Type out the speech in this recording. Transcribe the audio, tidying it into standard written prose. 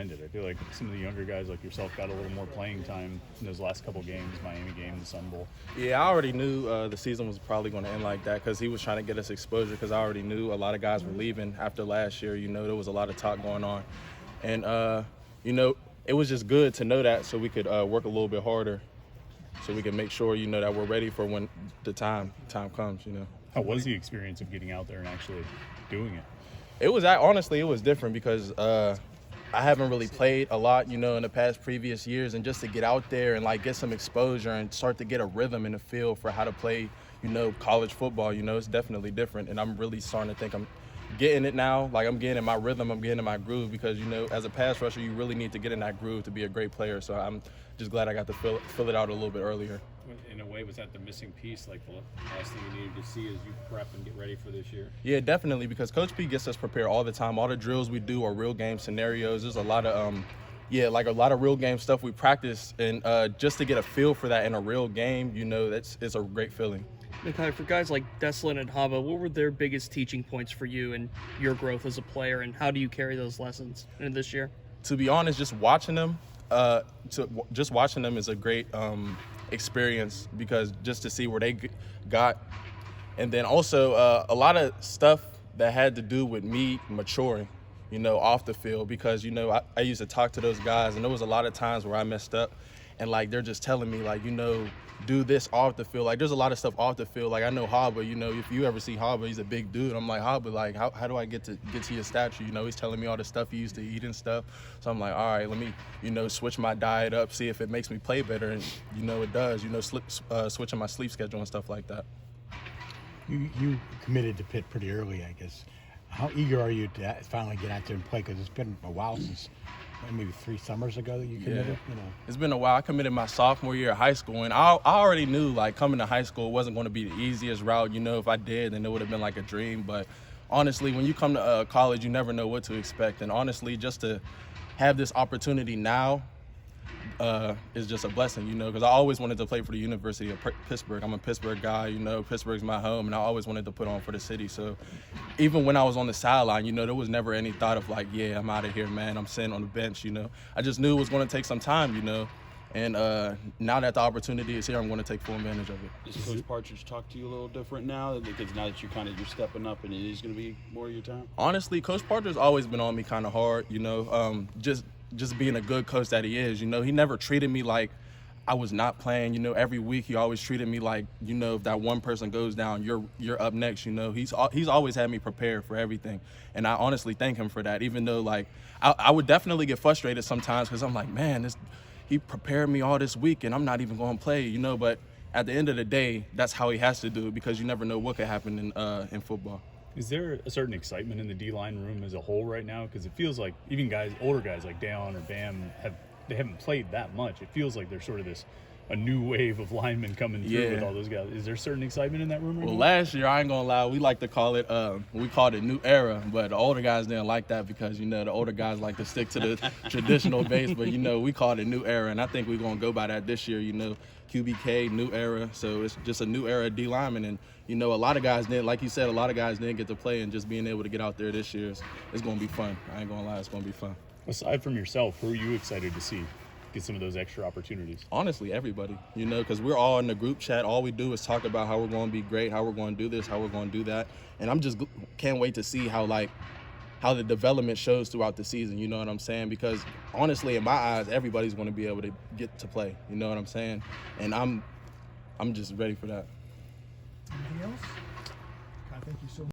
I feel like some of the younger guys like yourself got a little more playing time in those last couple games, Miami game, the Sun Bowl. Yeah, I already knew the season was probably going to end like that because he was trying to get us exposure because I already knew a lot of guys were leaving after last year. There was a lot of talk going on. And, it was just good to know that so we could work a little bit harder so we can make sure, that we're ready for when the time comes, How was the experience of getting out there and actually doing it? Honestly, it was different because I haven't really played a lot, in the past previous years, and just to get out there and like get some exposure and start to get a rhythm in the field for how to play, college football, it's definitely different. And I'm really starting to think I'm getting it now. Like I'm getting in my rhythm, I'm getting in my groove because, as a pass rusher, you really need to get in that groove to be a great player. So I'm just glad I got to fill it out a little bit earlier. In a way, was that the missing piece, like the last thing you needed to see as you prep and get ready for this year? Yeah, definitely, because Coach P gets us prepared all the time. All the drills we do are real game scenarios. There's a lot of, a lot of real game stuff we practice, and just to get a feel for that in a real game, it's a great feeling. Nakhi, for guys like Deslin and Haba, what were their biggest teaching points for you and your growth as a player, and how do you carry those lessons into this year? To be honest, just watching them is a great experience because just to see where they got, and then also a lot of stuff that had to do with me maturing, off the field because I used to talk to those guys and there was a lot of times where I messed up, and like they're just telling me like do this off the field. Like there's a lot of stuff off the field. Like I know Haba, if you ever see Haba, he's a big dude. I'm like, Haba, like how do I get to your stature? He's telling me all the stuff he used to eat and stuff. So I'm like, all right, let me, switch my diet up, see if it makes me play better. And it does, switching my sleep schedule and stuff like that. You committed to Pitt pretty early, I guess. How eager are you to finally get out there and play? Because it's been a while since maybe 3 summers ago that you committed. Yeah. It's been a while. I committed my sophomore year of high school, and I already knew like coming to high school wasn't going to be the easiest route. If I did, then it would have been like a dream. But honestly, when you come to college, you never know what to expect. And honestly, just to have this opportunity now is just a blessing, because I always wanted to play for the University of Pittsburgh. I'm a Pittsburgh guy, Pittsburgh's my home, and I always wanted to put on for the city. So even when I was on the sideline, there was never any thought of like, yeah, I'm out of here, man. I'm sitting on the bench, I just knew it was going to take some time, and now that the opportunity is here, I'm going to take full advantage of it. Does Coach Partridge talk to you a little different now? Because now that you're stepping up and it is going to be more of your time? Honestly, Coach Partridge's always been on me kind of hard, just being a good coach that he is. He never treated me like I was not playing. Every week he always treated me like, if that one person goes down, you're up next. He's always had me prepared for everything, and I honestly thank him for that. Even though like I would definitely get frustrated sometimes because I'm like, man, he prepared me all this week and I'm not even going to play. But at the end of the day, that's how he has to do it because you never know what could happen in football. Is there a certain excitement in the D-line room as a whole right now? Because it feels like even older guys like Dayon or Bam haven't played that much. It feels like there's sort of a new wave of linemen coming through with all those guys. Is there certain excitement in that room right now? Well, last year, I ain't gonna lie, we like to call it, we called it new era, but the older guys didn't like that because, the older guys like to stick to the traditional base, but, we called it new era, and I think we're gonna go by that this year, QBK, new era, so it's just a new era D lineman, and, a lot of guys didn't, like you said, a lot of guys didn't get to play, and just being able to get out there this year, it's gonna be fun. I ain't gonna lie, it's gonna be fun. Aside from yourself, who are you excited to see get some of those extra opportunities? Honestly, everybody, because we're all in the group chat. All we do is talk about how we're going to be great, how we're going to do this, how we're going to do that. And I'm just can't wait to see how the development shows throughout the season. You know what I'm saying? Because honestly, in my eyes, everybody's going to be able to get to play. You know what I'm saying? And I'm just ready for that. Anything else? God, thank you so much.